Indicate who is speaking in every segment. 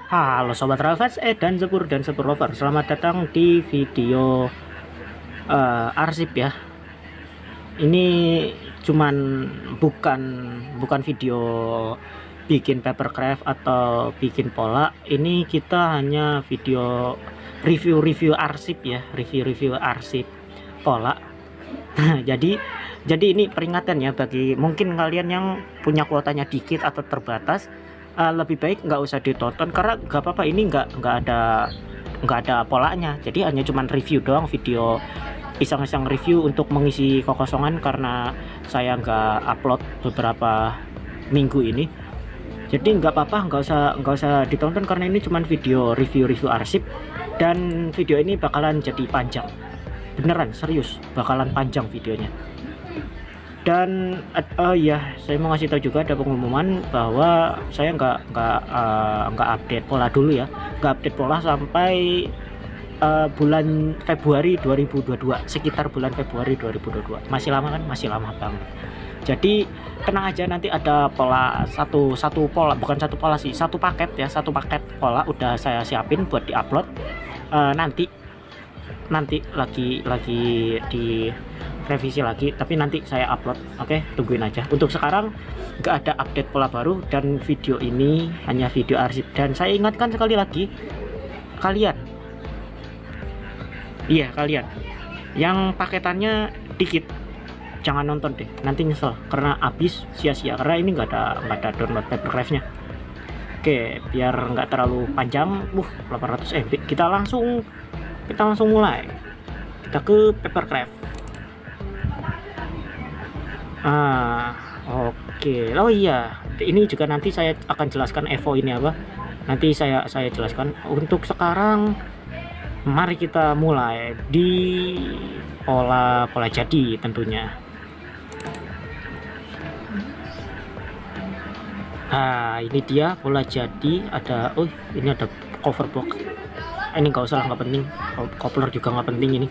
Speaker 1: Halo Sobat Ralfans dan Sepur Lover, selamat datang di video arsip ya. Ini cuman bukan video bikin papercraft atau bikin pola. Ini kita hanya video review arsip ya, review arsip pola. Jadi ini peringatan ya bagi mungkin kalian yang punya kuotanya dikit atau terbatas. Lebih baik nggak usah ditonton karena nggak apa-apa, ini nggak ada polanya, jadi hanya cuman review doang, video iseng-iseng review untuk mengisi kekosongan karena saya nggak upload beberapa minggu ini. Jadi nggak apa-apa, nggak usah ditonton karena ini cuman video review arsip, dan video ini bakalan jadi panjang, beneran serius bakalan panjang videonya. Dan ya, saya mau ngasih tahu juga ada pengumuman bahwa saya nggak update pola dulu ya, nggak update pola sampai bulan Februari 2022, sekitar bulan Februari 2022. Masih lama kan? Masih lama banget. Jadi tenang aja, nanti ada pola satu pola, bukan satu pola sih, satu paket ya, satu paket pola udah saya siapin buat diupload. Nanti lagi di revisi lagi, tapi nanti saya upload. Oke, tungguin aja. Untuk sekarang nggak ada update pola baru, dan video ini hanya video arsip. Dan saya ingatkan sekali lagi, kalian yang paketannya dikit jangan nonton deh, nanti nyesel karena habis sia-sia, karena ini nggak ada download papercraftnya. Oke, biar nggak terlalu panjang, 800 MB, kita langsung mulai. Kita ke papercraft. Oke. Oh iya, ini juga nanti saya akan jelaskan Evo ini apa, nanti saya jelaskan. Untuk sekarang mari kita mulai di pola jadi tentunya. Ini dia pola jadi. Ada ini ada cover box. Ini nggak usah lah, nggak penting. Coupler juga nggak penting. Ini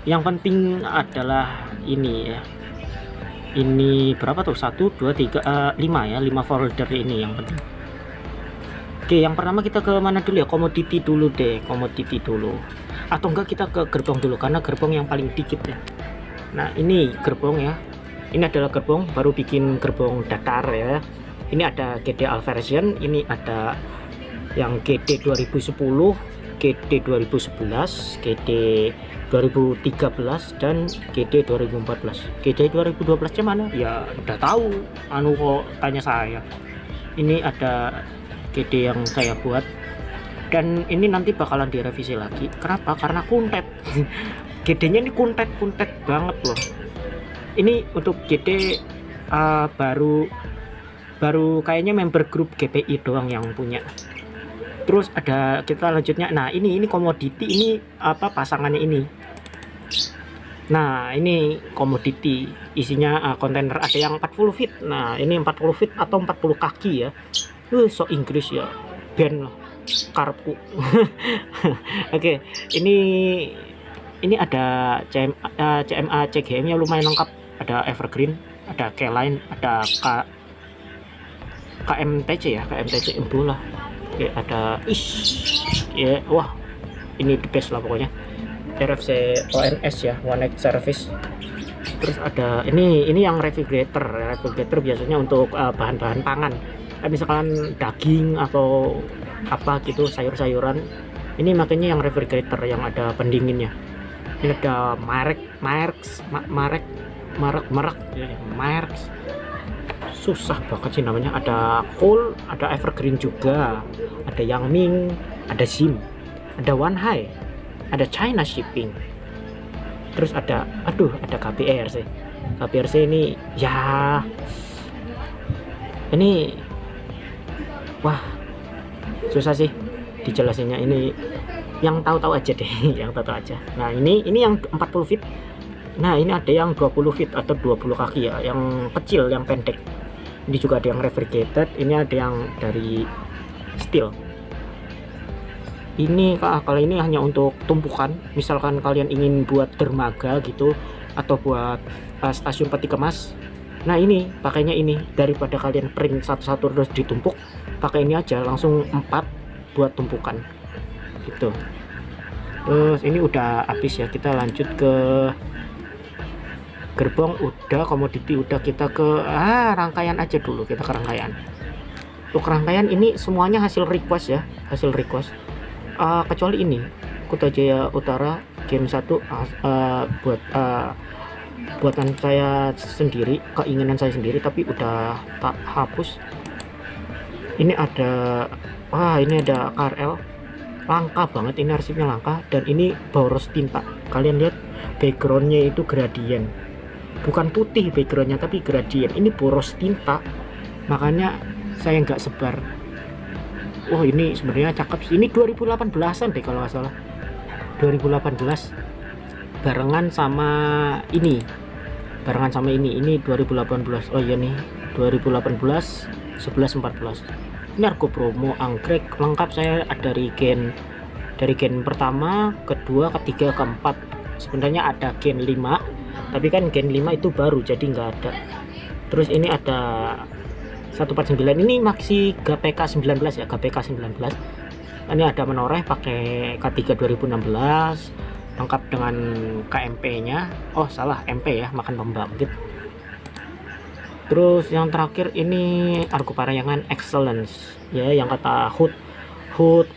Speaker 1: yang penting adalah ini ya. Ini berapa tuh? 1 2 3 5 ya, 5 folder ini yang penting. Oke, yang pertama kita ke mana dulu ya? Komoditi dulu deh, komoditi dulu. Atau enggak kita ke gerbong dulu, karena gerbong yang paling dikit ya. Nah, ini gerbong ya. Ini adalah gerbong, baru bikin gerbong datar ya. Ini ada GD All version, ini ada yang GD 2010, GD 2011, GD 2013, dan GD 2014. GD 2012 mana ya, udah tahu kok tanya saya. Ini ada GD yang saya buat, dan ini nanti bakalan direvisi lagi. Kenapa? Karena kuntet. GD nya ini kuntet banget loh. Ini untuk GD baru kayaknya member grup GPI doang yang punya. Terus ada, kita lanjutnya. Nah, ini komoditi, ini apa pasangannya ini. Nah, ini komoditi, isinya kontainer, ada yang 40 feet. Nah, ini 40 feet atau 40 kaki ya. So Inggris ya, band lah karepku. Oke, ini ada CMA CGM nya lumayan lengkap, ada evergreen, ada K-line, ada KMTC ya, KMTC Embu lah. Oke, ada ya, wah ini the best lah pokoknya. RFC ONS ya, One Night Service. Terus ada ini yang refrigerator biasanya untuk bahan-bahan pangan, misalkan daging atau apa gitu, sayur-sayuran. Ini makanya yang refrigerator yang ada pendinginnya. Ini ada merek susah banget sih namanya. Ada Cool, ada Evergreen juga, ada Yangming, ada Zim, ada One High, ada China Shipping. Terus ada KPRC ini ya, ini wah susah sih dijelasinnya, ini yang tahu-tahu aja deh. Yang tahu aja. Nah, ini yang 40 feet. Nah, ini ada yang 20 feet atau 20 kaki ya, yang kecil, yang pendek. Ini juga ada yang refrigerated, ini ada yang dari steel. Ini kalau ini hanya untuk tumpukan, misalkan kalian ingin buat dermaga gitu atau buat stasiun peti kemas. Nah, ini pakainya ini, daripada kalian print satu-satu terus ditumpuk, pakai ini aja langsung 4 buat tumpukan gitu. Terus ini udah habis ya, kita lanjut ke gerbong udah, komoditi udah, kita ke rangkaian aja dulu. Kita ke rangkaian. Untuk rangkaian ini semuanya hasil request ya, hasil request, kecuali ini Kuta Jaya Utara game 1 buatan saya sendiri, keinginan saya sendiri, tapi udah tak hapus. Ini ada ini ada KRL, langka banget ini, arsipnya langka, dan ini boros tinta. Kalian lihat backgroundnya itu gradien, bukan putih backgroundnya tapi gradien. Ini boros tinta, makanya saya nggak sebar. Ini sebenarnya cakep sih. Ini 2018an deh kalau nggak salah, 2018 barengan sama ini, ini 2018. Oh iya nih 2018 11-14. Ini Argo Bromo anggrek lengkap, saya dari gen pertama, kedua, ketiga, keempat. Sebenarnya ada gen 5, tapi kan gen 5 itu baru jadi nggak ada. Terus ini ada 149, ini masih GPK 19 ya, GPK 19. Ini ada menoreh pakai K3 2016 lengkap dengan KMP nya, MP ya, makan pembangkit. Terus yang terakhir ini Argo Parayangan Excellence ya, yang kata HUT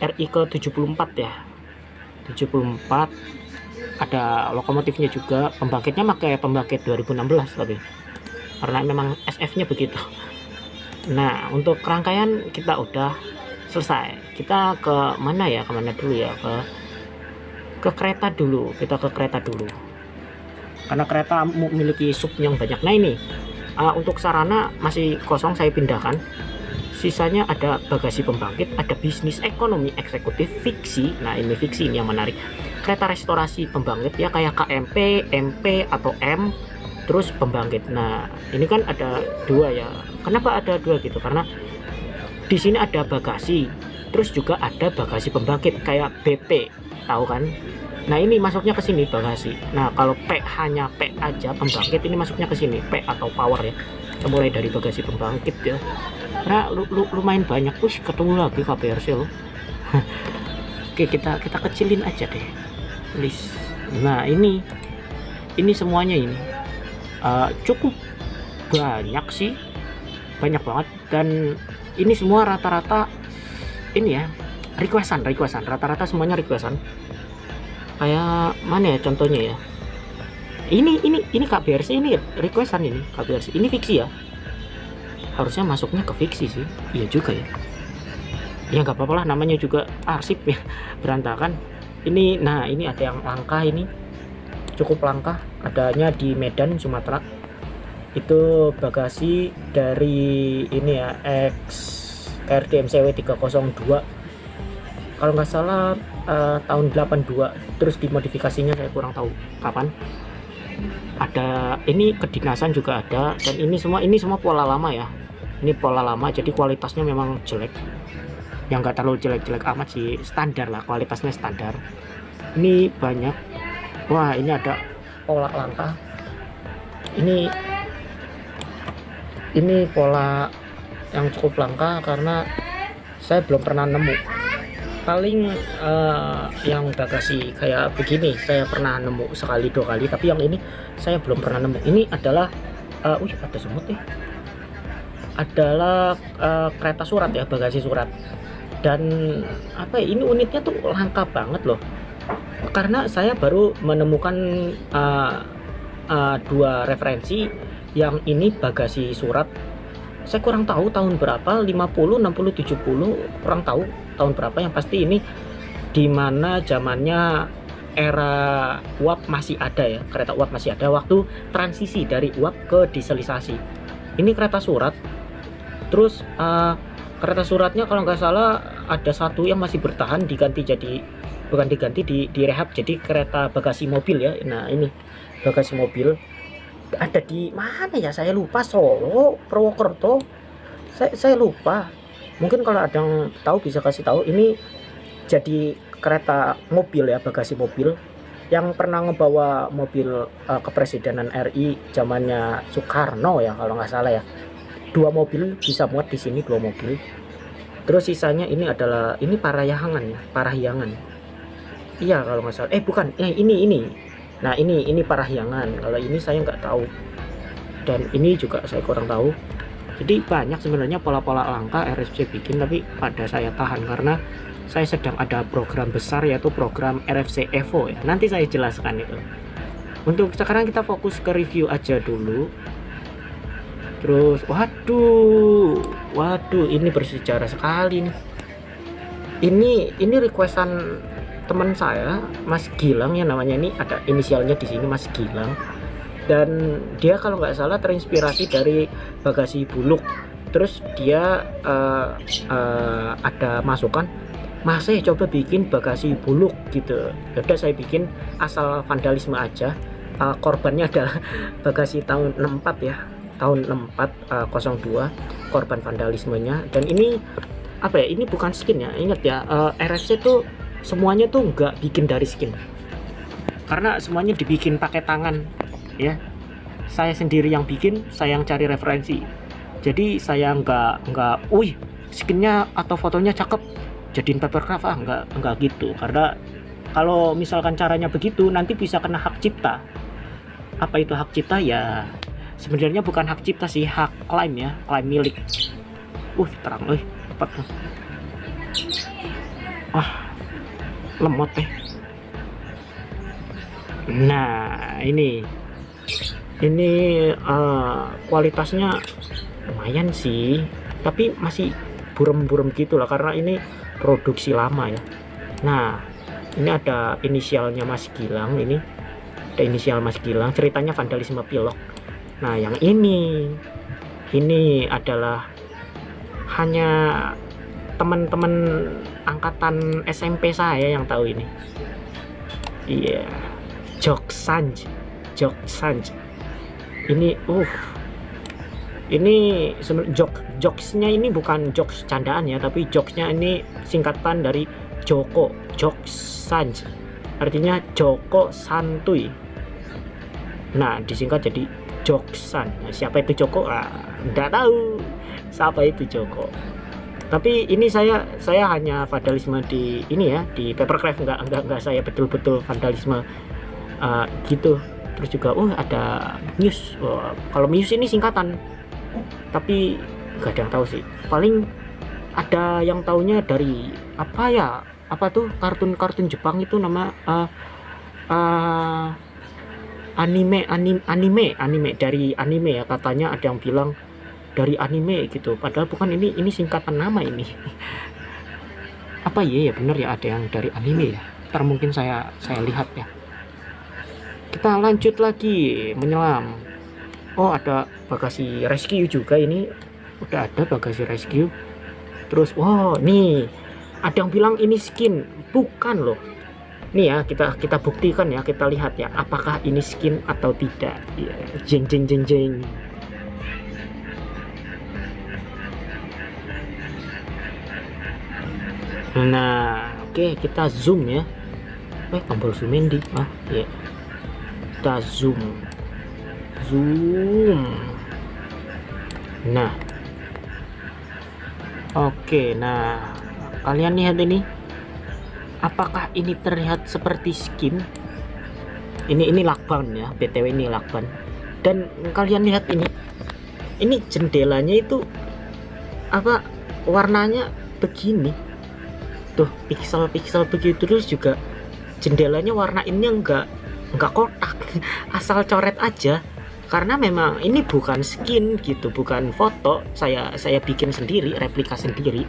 Speaker 1: RI ke 74 ya, 74. Ada lokomotifnya juga, pembangkitnya pakai pembangkit 2016 tapi karena memang SF nya begitu. Nah untuk rangkaian kita udah selesai. Kita ke mana ya, kemana dulu ya, ke kereta dulu. Kita ke kereta dulu karena kereta memiliki sub yang banyak. Nah ini untuk sarana masih kosong, saya pindahkan. Sisanya ada bagasi pembangkit, ada bisnis ekonomi eksekutif, fiksi. Nah ini fiksi ini yang menarik, kereta restorasi pembangkit ya, kayak KMP, MP atau M, terus pembangkit. Nah ini kan ada dua ya. Kenapa ada dua gitu? Karena di sini ada bagasi, terus juga ada bagasi pembangkit kayak BP, tahu kan? Nah ini masuknya ke sini bagasi. Nah kalau P hanya P aja pembangkit, ini masuknya ke sini P atau power ya. Kita mulai dari bagasi pembangkit ya. Nah lumayan banyak. Ketemu lagi KPRC loh. Oke, kita kecilin aja deh list. Nah ini semuanya ini cukup banyak sih, banyak banget. Dan ini semua rata-rata ini ya, requestan rata-rata semuanya requestan. Kayak mana ya contohnya ya, ini KBRC, ini requestan, ini KBRC, ini fiksi ya, harusnya masuknya ke fiksi sih. Iya juga ya, ya nggak apa-apa lah, namanya juga arsip ya, berantakan ini. Nah ini ada yang langka, ini cukup langka, adanya di Medan, Sumatera. Itu bagasi dari ini ya, X RDMCW 302 kalau nggak salah, tahun 82. Terus dimodifikasinya saya kurang tahu kapan. Ada ini kedinasan juga ada, dan ini semua pola lama ya. Ini pola lama, jadi kualitasnya memang jelek, yang nggak terlalu jelek-jelek amat sih, standar lah, kualitasnya standar. Ini banyak. Wah ini ada pola langka, ini pola yang cukup langka karena saya belum pernah nemu. Paling yang bagasi kayak begini saya pernah nemu sekali dua kali, tapi yang ini saya belum pernah nemu. Ini adalah ada semut ya, adalah kereta surat ya, bagasi surat. Dan apa ya, ini unitnya tuh langka banget loh, karena saya baru menemukan dua referensi. Yang ini bagasi surat, saya kurang tahu tahun berapa, 50, 60, 70, kurang tahu tahun berapa. Yang pasti ini dimana zamannya era uap masih ada ya, kereta uap masih ada, waktu transisi dari uap ke dieselisasi. Ini kereta surat. Terus kereta suratnya kalau nggak salah ada satu yang masih bertahan, direhab jadi kereta bagasi mobil ya. Nah ini bagasi mobil ada di mana ya, saya lupa, Solo, Purwokerto, saya lupa. Mungkin kalau ada yang tahu bisa kasih tahu. Ini jadi kereta mobil ya, bagasi mobil, yang pernah ngebawa mobil kepresidenan RI zamannya Soekarno ya kalau nggak salah ya. 2 mobil bisa muat di sini, 2 mobil. Terus sisanya ini adalah ini parahyangan ya, parahyangan. Iya kalau nggak salah. Bukan, ini. Nah ini parahyangan. Kalau ini saya nggak tahu. Dan ini juga saya kurang tahu. Jadi banyak sebenarnya pola-pola langka RFC bikin, tapi pada saya tahan karena saya sedang ada program besar yaitu program RFC Evo ya. Nanti saya jelaskan itu. Untuk sekarang kita fokus ke review aja dulu. Terus waduh ini bersejarah sekali nih. Ini requestan teman saya, Mas Gilang ya namanya, ini ada inisialnya di sini, Mas Gilang. Dan dia kalau nggak salah terinspirasi dari bagasi buluk. Terus dia ada masukan, Mas saya coba bikin bagasi buluk gitu. Yaudah saya bikin asal vandalisme aja. Korbannya adalah bagasi tahun 64 ya, tahun 64 02 korban vandalismenya. Dan ini apa ya, ini bukan skin ya, ingat ya, RFC tuh semuanya tuh nggak bikin dari skin karena semuanya dibikin pakai tangan ya. Saya sendiri yang bikin, saya yang cari referensi, jadi saya nggak skinnya atau fotonya cakep jadiin papercraft, nggak gitu. Karena kalau misalkan caranya begitu nanti bisa kena hak cipta. Apa itu hak cipta ya? Sebenarnya bukan hak cipta sih, hak klaim ya, klaim milik. Terang, tepat. Lemot deh. Nah ini kualitasnya lumayan sih, tapi masih burem-burem gitulah karena ini produksi lama ya. Nah ini ada inisialnya Mas Gilang, ini ada inisial Mas Gilang, ceritanya vandalisme pilok. Nah yang ini adalah hanya teman-teman angkatan SMP saya yang tahu ini. Iya, Joksanj. Ini jokesnya ini bukan jokes candaan ya, tapi jokesnya ini singkatan dari Joksanj, artinya Joko santuy. Nah disingkat jadi Joksan. Nah, siapa itu Joko? Nggak tahu siapa itu Joko. Tapi ini saya hanya vandalisme di ini ya, di papercraft, nggak saya betul-betul vandalisme gitu. Terus juga ada Muse. Kalau Muse ini singkatan, tapi nggak ada yang tahu sih. Paling ada yang taunya dari apa tuh kartun Jepang itu nama anime dari anime ya, katanya ada yang bilang dari anime gitu, padahal bukan. Ini singkatan nama ini. Apa ya bener ya, ada yang dari anime ya. Ntar mungkin saya lihat ya. Kita lanjut lagi menyelam. Ada bagasi rescue juga, ini udah ada bagasi rescue. Terus nih ada yang bilang ini skin, bukan loh. Nih ya, kita buktikan ya, kita lihat ya apakah ini skin atau tidak ya. Jeng. Nah oke, kita zoom ya. Tombol zoom di ya, kita zoom. Nah oke, nah kalian lihat ini, apakah ini terlihat seperti skin? Ini lakban ya, BTW ini lakban. Dan kalian lihat ini jendelanya itu warnanya begini tuh, pixel begitu. Terus juga jendelanya warna ini enggak kotak, asal coret aja. Karena memang ini bukan skin gitu, bukan foto, saya bikin sendiri, replika sendiri.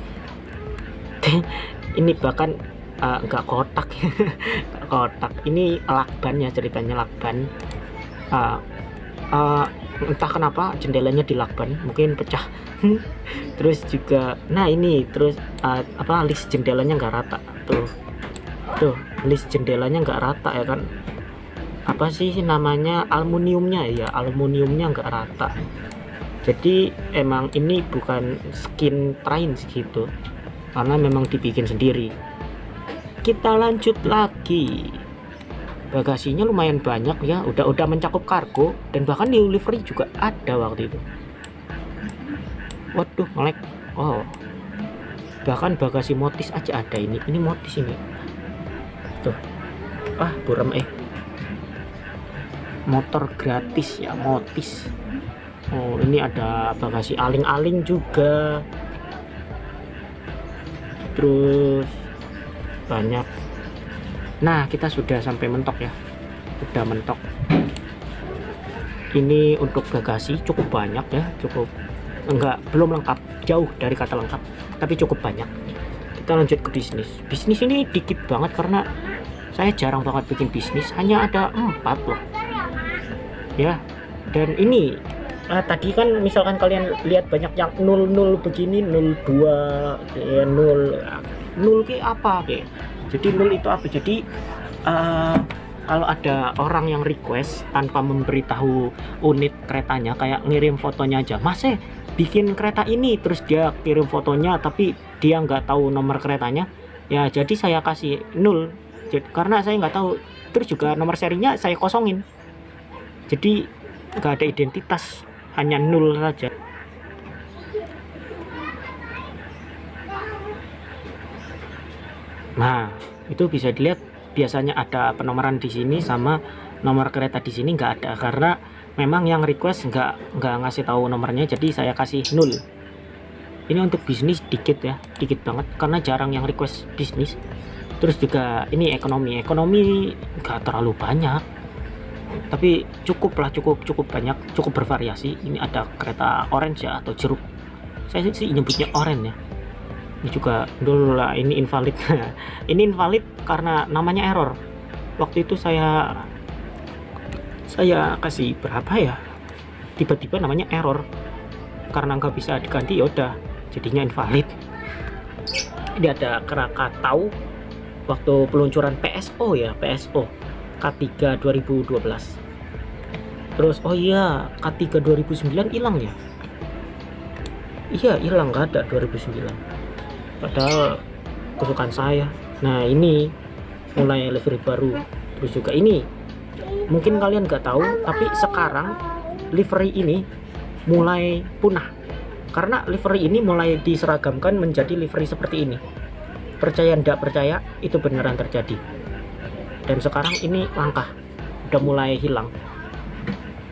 Speaker 1: Ini bahkan enggak kotak. Ini lakban ya, ceritanya lakban. Entah kenapa jendelanya dilakban, mungkin pecah. Terus juga terus list jendelanya nggak rata tuh list jendelanya nggak rata ya kan, apa sih namanya, aluminiumnya nggak rata. Jadi emang ini bukan skin train gitu, karena memang dibikin sendiri. Kita lanjut lagi. Bagasinya lumayan banyak ya, udah mencakup kargo dan bahkan new livery juga ada waktu itu. Waduh, ngelag. bahkan bagasi motis aja ada. Ini motis ini tuh. Buram motor gratis ya, motis. Oh, ini ada bagasi aling-aling juga, terus banyak. Nah, kita sudah sampai mentok ya, udah mentok. Ini untuk bagasi cukup banyak ya, belum lengkap, jauh dari kata lengkap, tapi cukup banyak. Kita lanjut ke bisnis ini dikit banget karena saya jarang banget bikin bisnis, hanya ada 4 loh ya. Dan ini tadi kan misalkan kalian lihat banyak yang 00 begini, 02 ya, 0 ke apa ke. Jadi 0 itu apa? Jadi kalau ada orang yang request tanpa memberitahu unit keretanya, kayak ngirim fotonya aja, Mas bikin kereta ini, terus dia kirim fotonya tapi dia nggak tahu nomor keretanya ya, jadi saya kasih 0 karena saya nggak tahu. Terus juga nomor serinya saya kosongin, jadi nggak ada identitas, hanya 0 saja. Nah, itu bisa dilihat biasanya ada penomoran di sini sama nomor kereta di sini nggak ada, karena memang yang request nggak ngasih tahu nomornya, jadi saya kasih 0. Ini untuk bisnis dikit ya, dikit banget karena jarang yang request bisnis. Terus juga ini ekonomi nggak terlalu banyak, tapi cukup banyak, cukup bervariasi. Ini ada kereta orange ya, atau jeruk, saya sih nyebutnya orange ya. Ini juga dulu lah, ini invalid. Ini invalid karena namanya error. Waktu itu saya kasih berapa ya, tiba-tiba namanya error, karena nggak bisa diganti, yaudah jadinya invalid. Ini ada Krakatau waktu peluncuran PSO ya, PSO K3 2012. Terus oh iya, K3 2009 hilang ya. Iya, hilang, nggak ada 2009, padahal kesukaan saya. Nah, ini mulai livery baru. Terus juga ini mungkin kalian nggak tahu, tapi sekarang livery ini mulai punah, karena livery ini mulai diseragamkan menjadi livery seperti ini. Percaya ndak percaya, itu beneran terjadi. Dan sekarang ini langka, udah mulai hilang.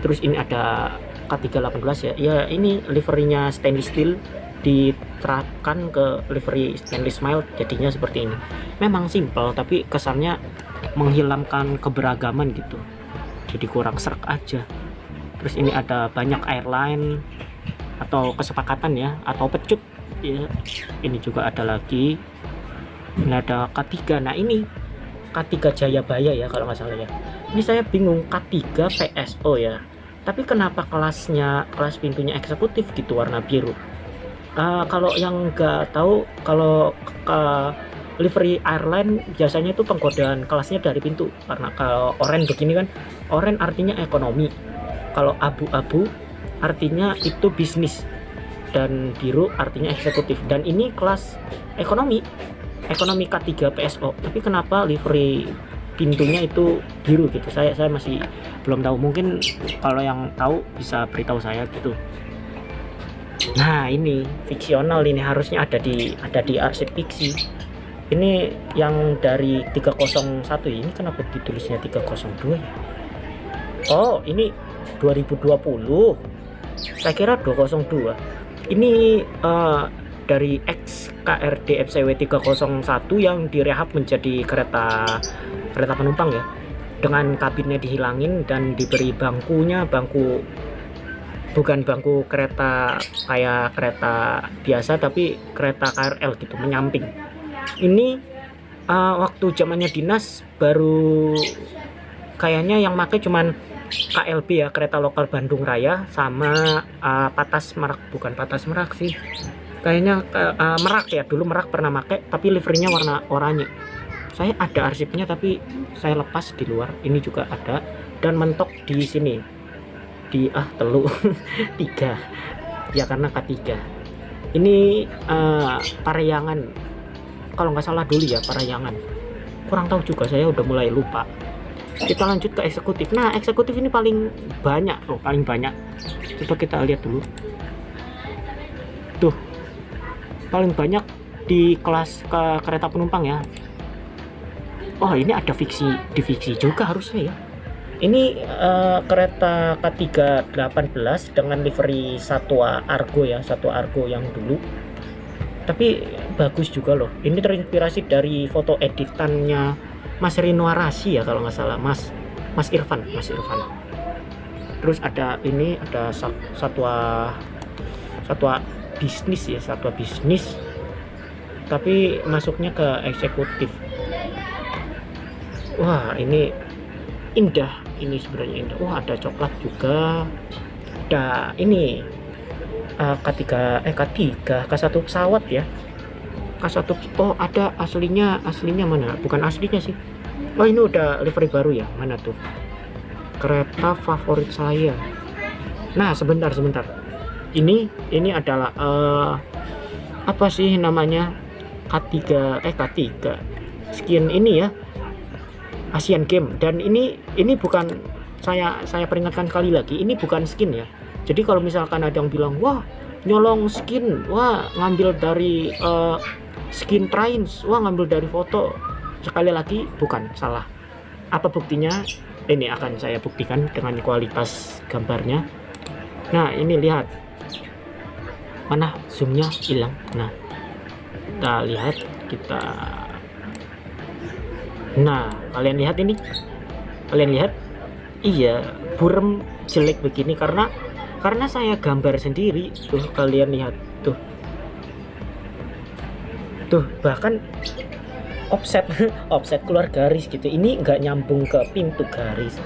Speaker 1: Terus ini ada K318 ya. Ya, ini liverynya stainless steel diterapkan ke livery stainless mild, jadinya seperti ini. Memang simple, tapi kesannya menghilangkan keberagaman gitu, jadi kurang serak aja. Terus ini ada banyak airline atau kesepakatan ya, atau pecut ya. Ini juga ada lagi. Ini ada K3. Nah, ini K3 Jayabaya ya kalau nggak salah ya. Ini saya bingung, K3 PSO ya, tapi kenapa kelas pintunya eksekutif gitu, warna biru. Kalau yang nggak tahu, kalau livery airline biasanya itu pengkodaan kelasnya dari pintu. Karena kalau oranye begini kan, oranye artinya ekonomi, kalau abu-abu artinya itu bisnis, dan biru artinya eksekutif. Dan ini kelas ekonomi K3 PSO, tapi kenapa livery pintunya itu biru gitu, saya masih belum tahu. Mungkin kalau yang tahu bisa beritahu saya gitu. Nah, ini fiksional, ini harusnya ada di arsip fiksi. Ini yang dari 301, ini kenapa ditulisnya 302 ya? Oh, ini 2020, saya kira 202. Ini dari XKRD FCW 301 yang direhab menjadi kereta penumpang ya, dengan kabinnya dihilangin dan diberi bukan bangku kereta kayak kereta biasa, tapi kereta KRL gitu, menyamping. Ini waktu zamannya dinas baru kayaknya yang pakai cuman KLB ya, kereta lokal Bandung Raya, sama Patas Merak, bukan Patas Merak sih kayaknya, Merak ya, dulu Merak pernah pakai, tapi livernya warna oranye. Saya ada arsipnya tapi saya lepas di luar. Ini juga ada, dan mentok di sini di telu 3 ya, karena K3. Ini Parahyangan kalau nggak salah dulu ya, Parahyangan, kurang tahu juga, saya udah mulai lupa. Kita lanjut ke eksekutif. Nah, eksekutif ini paling banyak loh, paling banyak. Coba kita lihat dulu tuh, paling banyak di kelas kereta penumpang ya. Oh, ini ada divisi juga harusnya ya. Ini kereta K318 dengan livery Satwa Argo ya, Satwa Argo yang dulu. Tapi bagus juga loh. Ini terinspirasi dari foto editannya Mas Rino Arasi ya kalau nggak salah, Mas Irfan. Terus ada ini ada satwa bisnis ya, satwa bisnis. Tapi masuknya ke eksekutif. Wah, ini indah, ini sebenarnya indah. Wah, ada coklat juga. Ada ini K1 pesawat ya. K1, oh ada aslinya mana? Bukan aslinya sih. Oh, ini udah livery baru ya. Mana tuh? Kereta favorit saya. Nah, sebentar. Ini adalah apa sih namanya? K3 skin ini ya. Asian Game, dan ini bukan, saya peringatkan kali lagi, ini bukan skin ya. Jadi kalau misalkan ada yang bilang wah nyolong skin, wah ngambil dari skin trains, wah ngambil dari foto, sekali lagi bukan, salah. Apa buktinya? Ini akan saya buktikan dengan kualitas gambarnya. Nah, ini lihat, mana zoomnya hilang. Nah, kita lihat, nah, kalian lihat ini, iya, burem jelek begini karena saya gambar sendiri. Tuh, kalian lihat tuh bahkan offset keluar garis gitu. Ini nggak nyambung ke pintu garis.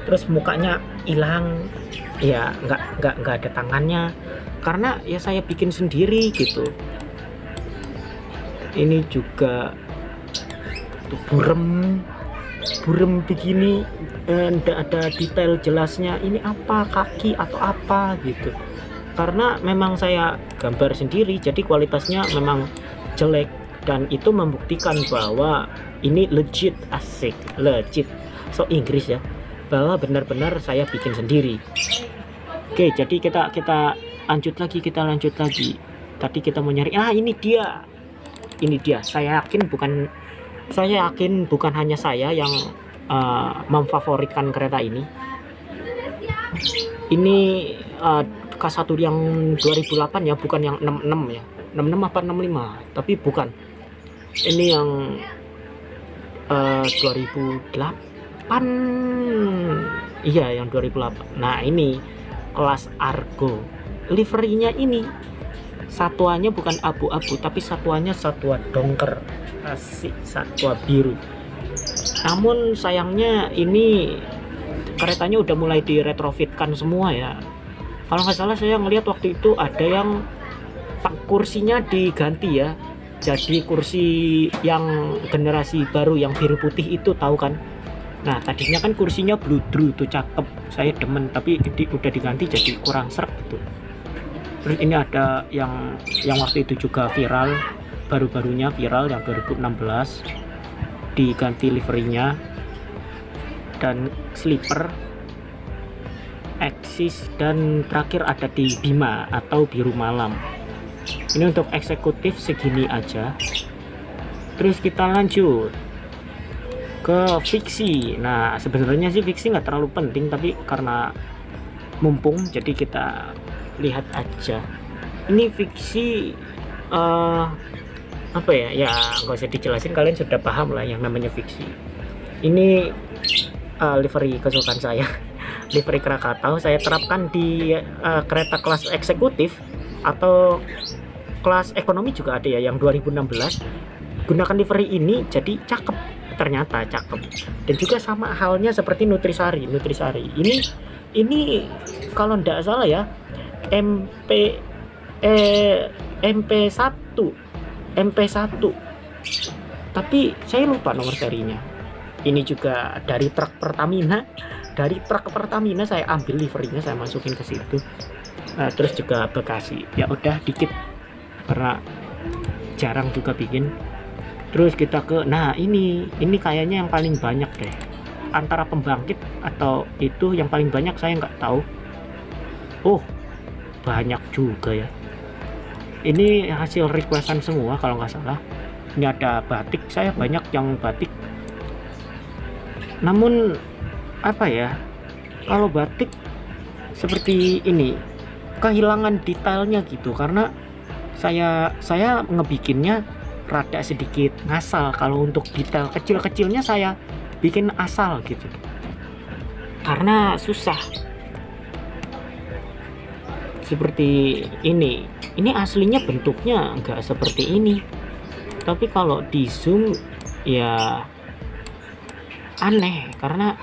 Speaker 1: Terus mukanya hilang, ya nggak ada tangannya karena ya saya bikin sendiri gitu. Ini juga burem begini, enggak ada detail jelasnya ini apa, kaki atau apa gitu, karena memang saya gambar sendiri jadi kualitasnya memang jelek, dan itu membuktikan bahwa ini legit, asik, legit, so Inggris ya, bahwa benar-benar saya bikin sendiri. Oke, jadi kita lanjut lagi. Tadi kita mau nyari, ini dia. Saya yakin bukan hanya saya yang memfavoritkan kereta ini. Ini K1 yang 2008 ya, bukan yang 66 ya. 66 apa 65, tapi bukan. Ini yang 2008. Iya, yang 2008. Nah, ini kelas Argo. Liverynya ini satuannya bukan abu-abu, tapi satuannya satwa dongker, asik, satwa biru. Namun sayangnya ini keretanya udah mulai diretrofitkan semua ya. Kalau nggak salah saya ngelihat waktu itu ada yang kursinya diganti ya, jadi kursi yang generasi baru yang biru putih itu, tahu kan? Nah, tadinya kan kursinya bludru tuh, cakep, saya demen, tapi udah diganti jadi kurang srek gitu. Terus ini ada yang waktu itu juga viral, baru-barunya viral yang 2016, diganti liverynya, dan sleeper, eksis, dan terakhir ada di Bima atau biru malam. Ini untuk eksekutif segini aja. Terus kita lanjut ke fiksi. Nah, sebenarnya sih fiksi nggak terlalu penting, tapi karena mumpung jadi kita lihat aja. Ini fiksi apa ya, nggak usah dijelasin, kalian sudah paham lah yang namanya fiksi. Ini livery kesukaan saya. Livery Krakatau saya terapkan di kereta kelas eksekutif atau kelas ekonomi juga ada ya, yang 2016. Gunakan livery ini jadi cakep, ternyata cakep. Dan juga sama halnya seperti Nutrisari. Ini kalau tidak salah ya, MP1, tapi saya lupa nomor serinya. Ini juga dari truk Pertamina saya ambil liverynya, saya masukin ke situ. Terus juga Bekasi, ya udah dikit karena jarang juga bikin. Terus kita ke, nah ini kayaknya yang paling banyak deh, antara pembangkit atau itu yang paling banyak, saya nggak tahu. Oh, banyak juga ya. Ini hasil requestan semua kalau nggak salah. Ini ada batik, saya banyak yang batik. Namun apa ya, kalau batik seperti ini kehilangan detailnya gitu, karena saya ngebikinnya rada sedikit ngasal. Kalau untuk detail kecil-kecilnya saya bikin asal gitu, karena susah. Seperti ini aslinya bentuknya enggak seperti ini, tapi kalau di zoom ya aneh, karena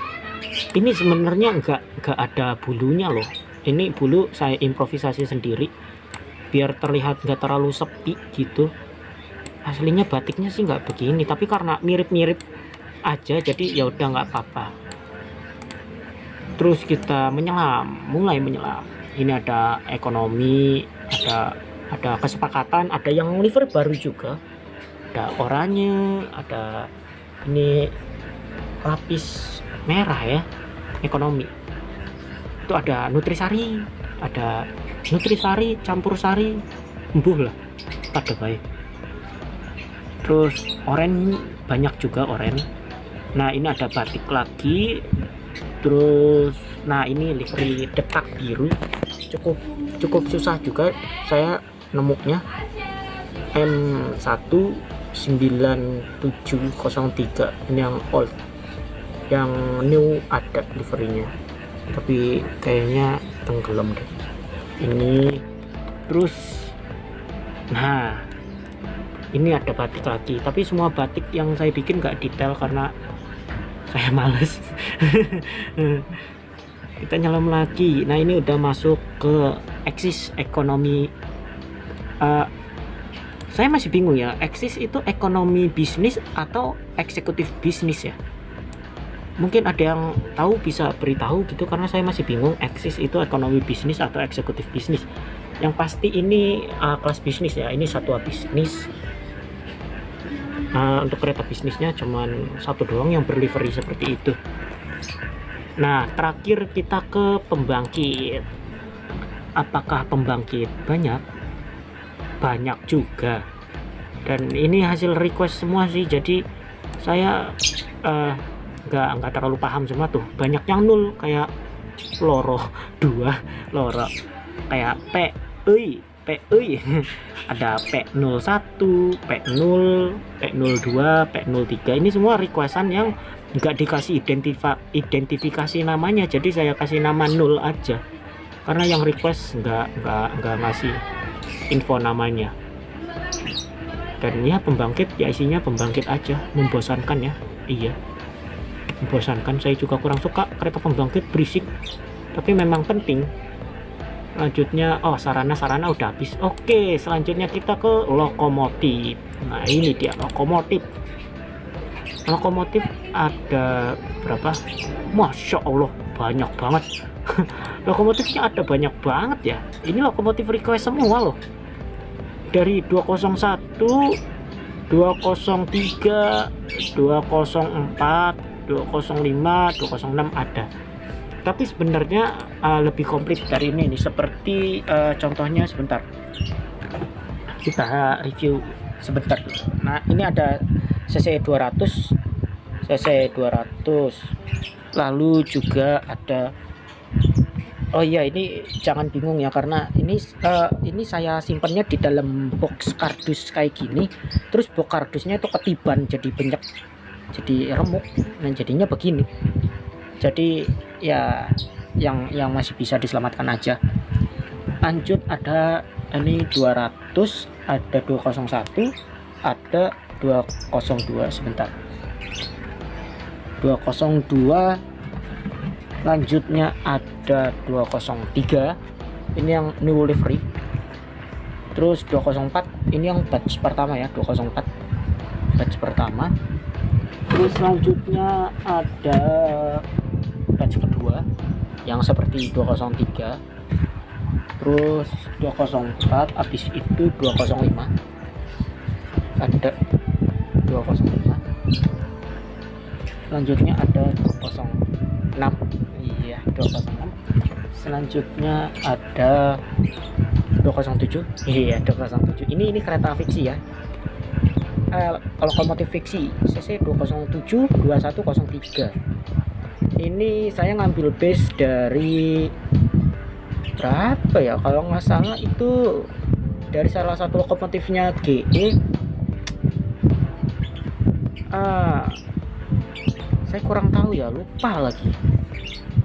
Speaker 1: ini sebenarnya enggak ada bulunya loh. Ini bulu saya improvisasi sendiri biar terlihat enggak terlalu sepi gitu. Aslinya batiknya sih nggak begini, tapi karena mirip-mirip aja jadi ya udah nggak apa-apa. Terus kita mulai menyelam. Ini ada ekonomi, ada kesepakatan, ada yang liver baru juga, ada oranye, ada ini lapis merah ya, ekonomi. Itu ada nutrisari campur sari, embuh lah pada baik. Terus oranye banyak juga oranye. Nah ini ada batik lagi. Terus nah ini livery detak biru, cukup susah juga saya nemunya. M19703 ini yang old, yang new ada liverynya tapi kayaknya tenggelam deh ini. Terus nah ini ada batik lagi, tapi semua batik yang saya bikin nggak detail karena saya males. Kita nyelam lagi. Nah ini udah masuk ke eksis ekonomi. Saya masih bingung ya, eksis itu ekonomi bisnis atau eksekutif bisnis ya. Mungkin ada yang tahu bisa beritahu gitu, karena saya masih bingung eksis itu ekonomi bisnis atau eksekutif bisnis. Yang pasti ini kelas bisnis ya, ini satwa bisnis. Untuk kereta bisnisnya cuman satu doang yang berlivery seperti itu. Nah terakhir kita ke pembangkit. Apakah pembangkit banyak juga, dan ini hasil request semua sih, jadi saya nggak terlalu paham semua tuh. Banyak yang nul kayak loro 2 loro kayak P ada P01, P0, P02, P03. Ini semua requestan yang nggak dikasih identifikasi namanya, jadi saya kasih nama 0 aja karena yang request nggak ngasih info namanya. Dan ya pembangkit ya isinya pembangkit aja, membosankan ya. Iya, membosankan. Saya juga kurang suka kereta pembangkit, berisik, tapi memang penting. Lanjutnya sarana udah habis. Oke, selanjutnya kita ke lokomotif. Nah ini dia lokomotif ada berapa? Masya Allah banyak banget. Lokomotifnya ada banyak banget ya. Ini lokomotif request semua loh, dari 201, 203, 204, 205, 206 ada. Tapi sebenarnya lebih komplit dari ini nih. Seperti contohnya, sebentar kita review sebentar. Nah ini ada CC 200, lalu juga ada, oh iya ini jangan bingung ya, karena ini saya simpannya di dalam box kardus kayak gini. Terus box kardusnya itu ketiban jadi banyak, jadi remuk, dan jadinya begini. Jadi ya yang masih bisa diselamatkan aja. Lanjut ada ini 200, ada 201, ada 202. Sebentar, 202. Lanjutnya ada 203, ini yang new livery. Terus 204 ini yang batch pertama ya, 204 batch pertama. Terus selanjutnya ada batch kedua yang seperti 203. Terus 204, habis itu 205, ada 205. Selanjutnya ada 206, iya 206. Selanjutnya ada 207. Iya, 207. Ini kereta fiksi ya. Lokomotif fiksi cc 207 2103. Ini saya ngambil base dari berapa ya, kalau nggak salah itu dari salah satu lokomotifnya GE. Saya kurang tahu ya, lupa lagi.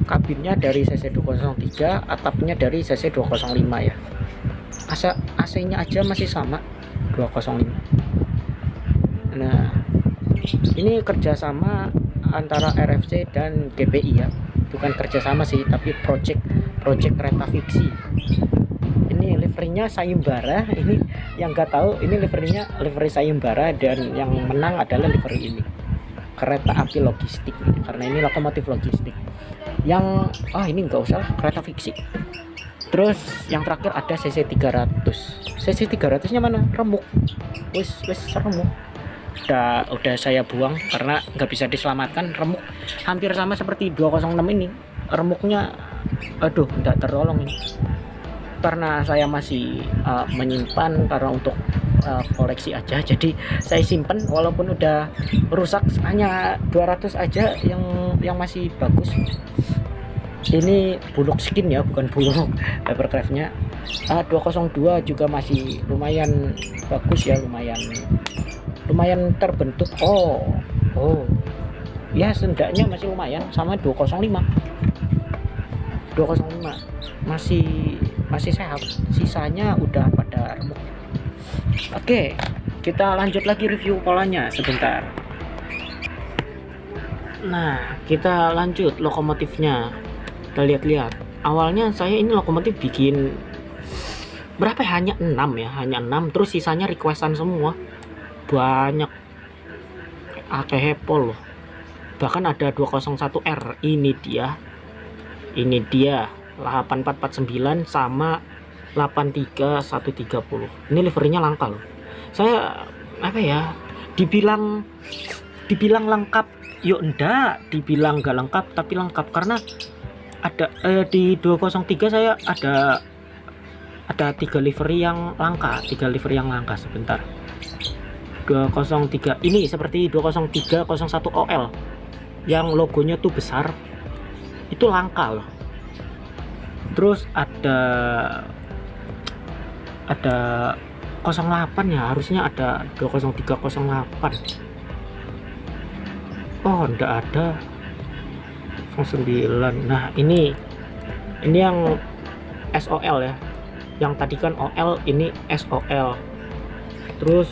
Speaker 1: Kabinnya dari cc 203, atapnya dari cc 205 ya. AC-nya aja masih sama 205. Nah, ini kerjasama antara RFC dan GPI ya, bukan kerjasama sih, tapi project kereta fiksi. Ini liverynya sayembara. Ini yang nggak tahu, ini livery sayembara, dan yang menang adalah livery ini, kereta api logistik, karena ini lokomotif logistik. Yang ini nggak usah, kereta fiksi. Terus yang terakhir ada CC 300. CC 300 nya mana? Remuk. Wis remuk. Udah saya buang karena nggak bisa diselamatkan. Remuk hampir sama seperti 206 ini. Remuknya aduh, nggak tertolong ini. Karena saya masih menyimpan karena untuk koleksi aja, jadi saya simpan walaupun udah rusak. Hanya 200 aja yang masih bagus. Ini buluk skin ya, bukan buluk papercraftnya. 202 juga masih lumayan bagus ya, lumayan terbentuk. Oh ya, sendaknya masih lumayan, sama 205 masih sehat, sisanya udah pada remuk. Oke, kita lanjut lagi review polanya sebentar. Nah, kita lanjut lokomotifnya. Kita lihat-lihat. Awalnya saya ini lokomotif bikin berapa ya? Hanya 6, terus sisanya requestan semua. Banyak, akeh hepol loh. Bahkan ada 201R. Ini dia 8449 sama 83130. Ini liverynya langka loh. Saya dibilang lengkap, yuk enggak, dibilang nggak lengkap tapi lengkap, karena ada di 203 saya ada 3 livery yang langka, sebentar. 203 ini seperti 203 01 OL yang logonya tuh besar, itu langka loh. Terus ada 08 ya, harusnya ada 20308. Oh, enggak ada 09. Nah, ini yang SOL ya. Yang tadi kan OL, ini SOL. Terus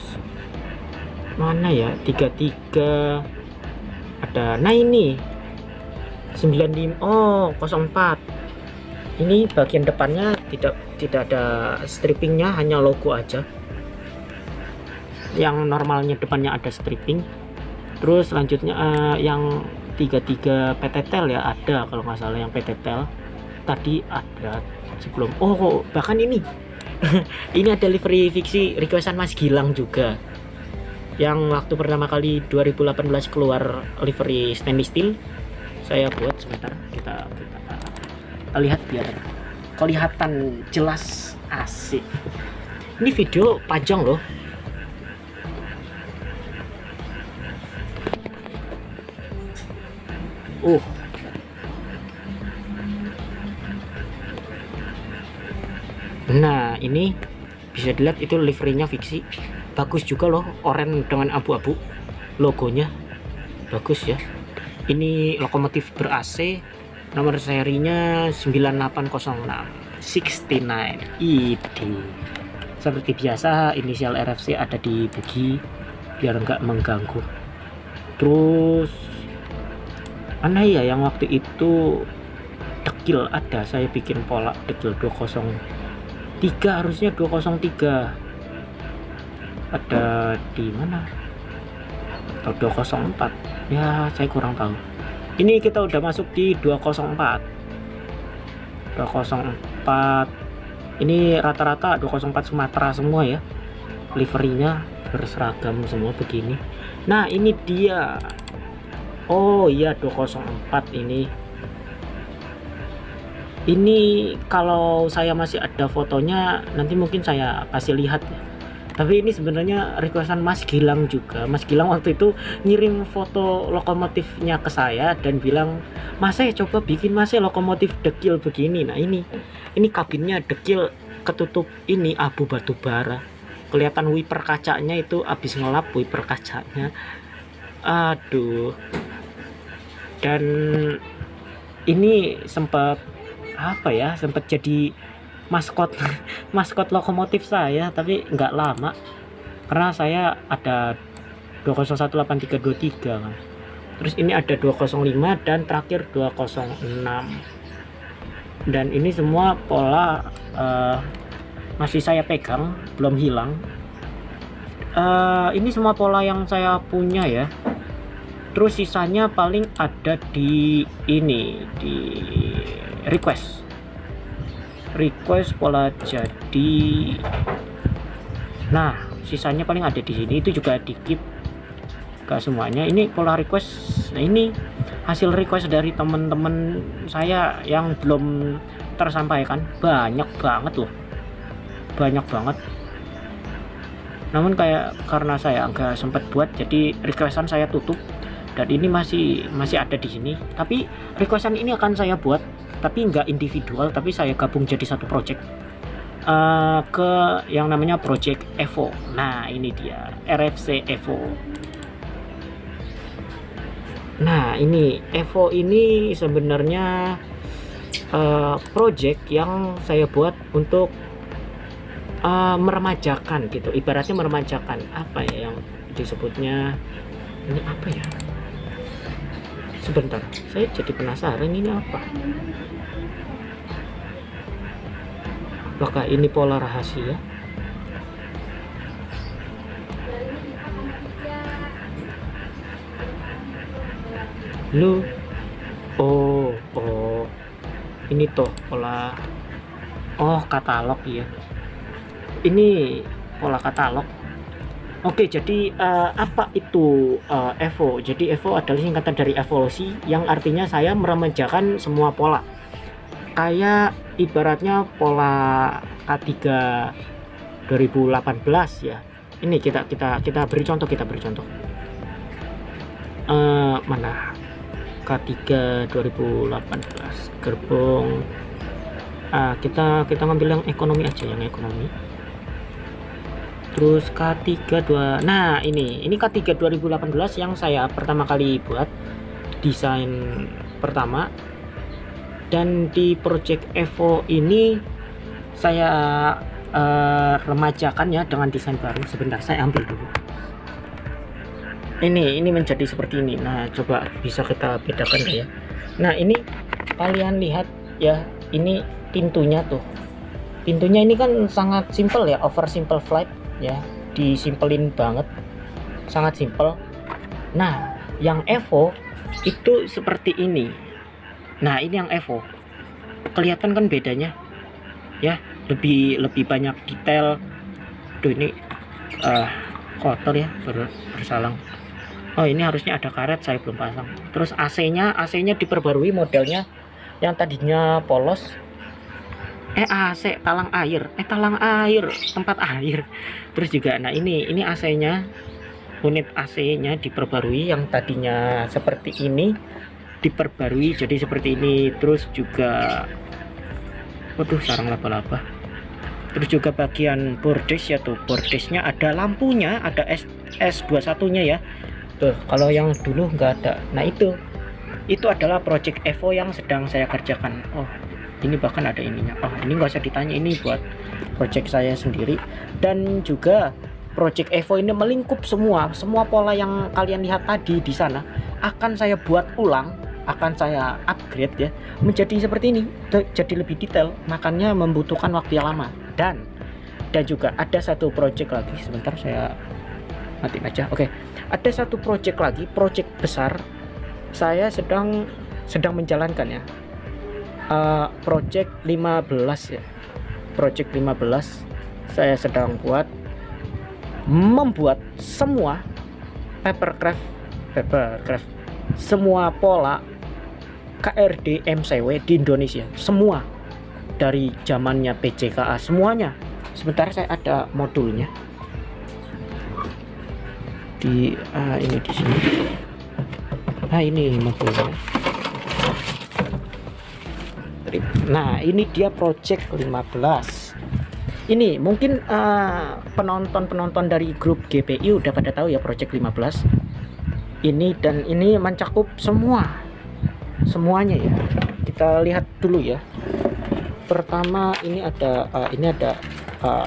Speaker 1: mana ya? 33 ada. Nah, ini 95. Oh, 04. Ini bagian depannya tidak ada strippingnya, hanya logo aja. Yang normalnya depannya ada stripping. Terus selanjutnya yang 33 PTTel ya, ada kalau nggak salah yang PTTel tadi ada sebelum. Oh, bahkan ini ini ada livery fiksi requestan Mas Gilang juga, yang waktu pertama kali 2018 keluar livery stainless steel. Saya buat sebentar, kita lihat biar kelihatan jelas. Asik. Ini video panjang loh. Nah, ini bisa dilihat itu liverynya fiksi, bagus juga loh, oranye dengan abu-abu, logonya bagus ya. Ini lokomotif ber AC, nomor serinya 9806 69 ID. Seperti biasa inisial RFC ada di bugi biar enggak mengganggu. Terus mana ya yang waktu itu dekil, ada saya bikin pola dekil 203, harusnya 203 ada di mana, atau 204 ya, saya kurang tahu. Ini kita udah masuk di 204. Ini rata-rata 204 Sumatera semua ya, liverynya berseragam semua begini. Nah, ini dia. Oh iya, 204 ini. Ini kalau saya masih ada fotonya nanti mungkin saya kasih lihat ya. Tapi ini sebenarnya requestan Mas Gilang juga. Mas Gilang waktu itu ngirim foto lokomotifnya ke saya dan bilang, "Mas, saya coba bikin Mas lokomotif dekil begini." Nah, ini kabinnya dekil, ketutup ini abu batu bara. Kelihatan wiper kacanya itu habis ngelap wiper kacanya. Aduh. Dan ini sempat apa ya, sempat jadi maskot maskot lokomotif saya, tapi nggak lama karena saya ada 2018323 kan, terus ini ada 205 dan terakhir 206, dan ini semua pola masih saya pegang, belum hilang. Ini semua pola yang saya punya ya, terus sisanya paling ada di ini, di request pola jadi. Nah, sisanya paling ada di sini, itu juga di keep, gak semuanya. Ini pola request. Nah, ini hasil request dari teman-teman saya yang belum tersampaikan, banyak banget loh, banyak banget. Namun karena saya nggak sempat buat, jadi requestan saya tutup, dan ini masih ada di sini. Tapi requestan ini akan saya buat, tapi nggak individual, tapi saya gabung jadi satu project ke yang namanya project Evo. Nah, ini dia RFC Evo. Nah, ini Evo ini sebenarnya project yang saya buat untuk meremajakan gitu, ibaratnya meremajakan. Apa ya yang disebutnya ini, apa ya, sebentar, saya jadi penasaran ini apa. Apakah ini pola rahasia? Lu, oh ini tuh pola, katalog ya. Ini pola katalog. Oke, jadi apa itu Evo? Jadi Evo adalah singkatan dari evolusi, yang artinya saya meremajakan semua pola. Kayak ibaratnya pola K3 2018 ya. Ini kita beri contoh, mana K3 2018 gerbong. Kita ngambil yang ekonomi aja, yang ekonomi. Terus K3 2. Nah, ini K3 2018 yang saya pertama kali buat, desain pertama. Dan di project Evo ini saya remajakan ya dengan desain baru. Sebentar, saya ambil dulu. Ini menjadi seperti ini. Nah, coba bisa kita bedakan ya. Nah, ini kalian lihat ya, ini pintunya tuh. Pintunya ini kan sangat simple ya, over simple flight ya, disimpelin banget, sangat simple. Nah, yang Evo itu seperti ini. Nah, ini yang Evo, kelihatan kan bedanya ya, lebih banyak detail. Tuh, ini kotor ya, bersalang. Oh, ini harusnya ada karet, saya belum pasang. Terus AC-nya diperbarui modelnya, yang tadinya polos. AC talang air, tempat air. Terus juga, nah ini AC-nya, unit AC-nya diperbarui, yang tadinya seperti ini diperbarui jadi seperti ini. Terus juga, waduh, sarang laba-laba. Terus juga bagian bordes ya, tuh bordesnya ada lampunya, ada S21 nya ya tuh, kalau yang dulu nggak ada. Nah, itu adalah project Evo yang sedang saya kerjakan. Oh, ini bahkan ada ininya. Oh, ini nggak usah ditanya, ini buat project saya sendiri. Dan juga project Evo ini melingkup semua pola yang kalian lihat tadi di sana, akan saya buat ulang, akan saya upgrade ya menjadi seperti ini, jadi lebih detail, makanya membutuhkan waktu yang lama. Dan juga ada satu project lagi, sebentar saya matiin aja. Oke, ada satu project lagi, project besar saya sedang menjalankan ya, project 15 ya, project 15 saya sedang membuat semua papercraft semua pola KRD MCW di Indonesia, semua dari zamannya PJKA semuanya. Sebentar, saya ada modulnya di ini di sini. Nah, ini modulnya. Nah, ini dia project 15. Ini mungkin penonton dari grup GPI udah pada tahu ya project 15 ini, dan ini mencakup semuanya ya. Kita lihat dulu ya. Pertama ini ada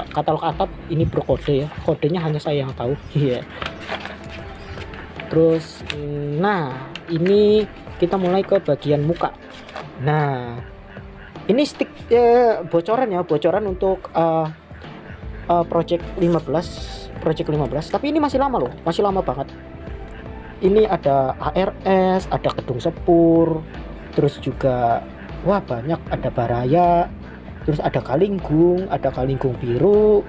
Speaker 1: katalog atap, ini berkode ya, kodenya hanya saya yang tahu. Iya. Terus nah, ini kita mulai ke bagian muka. Nah, ini stick bocoran untuk project 15, tapi ini masih lama loh, masih lama banget. Ini ada ARS, ada gedung sepur, terus juga wah banyak, ada baraya, terus ada kalinggung biru,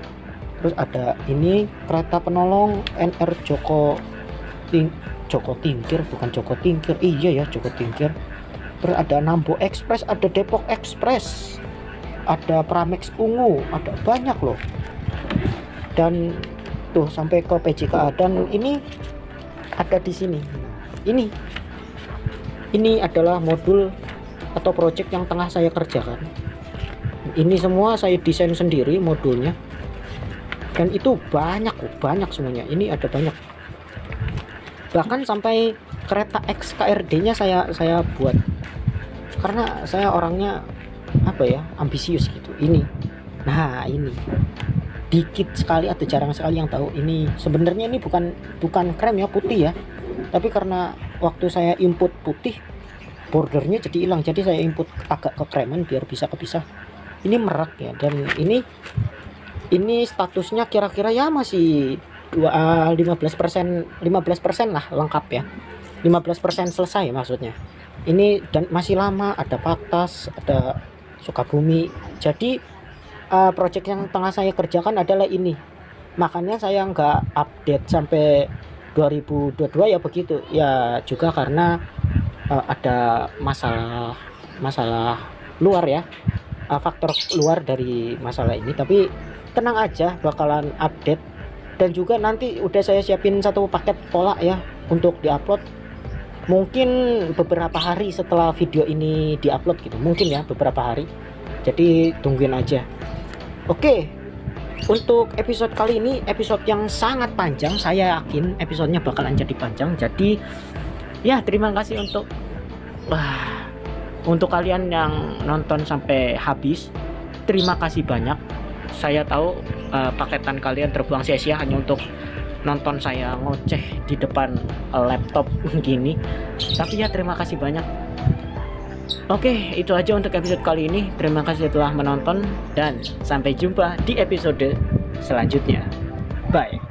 Speaker 1: terus ada ini kereta penolong NR Joko Tingkir, bukan Joko Tingkir, iya ya Joko Tingkir. Terus ada Nambo Express, ada Depok Express, ada Pramex Ungu, ada banyak loh. Dan tuh sampai ke PJKA, dan ini ada di sini. Ini adalah modul atau project yang tengah saya kerjakan. Ini semua saya desain sendiri modulnya. Dan itu banyak semuanya. Ini ada banyak. Bahkan sampai kereta XKRD-nya saya buat. Karena saya orangnya ambisius gitu. Nah ini dikit sekali atau jarang sekali yang tahu ini. Sebenarnya ini bukan krem ya, putih ya, tapi karena waktu saya input putih, bordernya jadi hilang, jadi saya input agak kekreman biar bisa kepisah. Ini merak ya, dan ini statusnya kira-kira ya masih 15% lah lengkap ya, 15% selesai maksudnya. Ini dan masih lama, ada Patas, ada Sukabumi. Jadi project yang tengah saya kerjakan adalah ini. Makanya saya nggak update sampai 2022 ya begitu. Ya juga karena ada masalah luar ya, faktor luar dari masalah ini. Tapi tenang aja, bakalan update. Dan juga nanti udah saya siapin satu paket pola ya untuk diupload. Mungkin beberapa hari setelah video ini diupload gitu, mungkin ya beberapa hari. Jadi tungguin aja. Oke, untuk episode kali ini episode yang sangat panjang. Saya yakin episodenya bakalan jadi panjang. Jadi ya terima kasih untuk kalian yang nonton sampai habis. Terima kasih banyak. Saya tahu paketan kalian terbuang sia-sia hanya untuk nonton saya ngoceh di depan laptop gini. Tapi ya terima kasih banyak. Oke, itu aja untuk episode kali ini. Terima kasih telah menonton dan sampai jumpa di episode selanjutnya. Bye.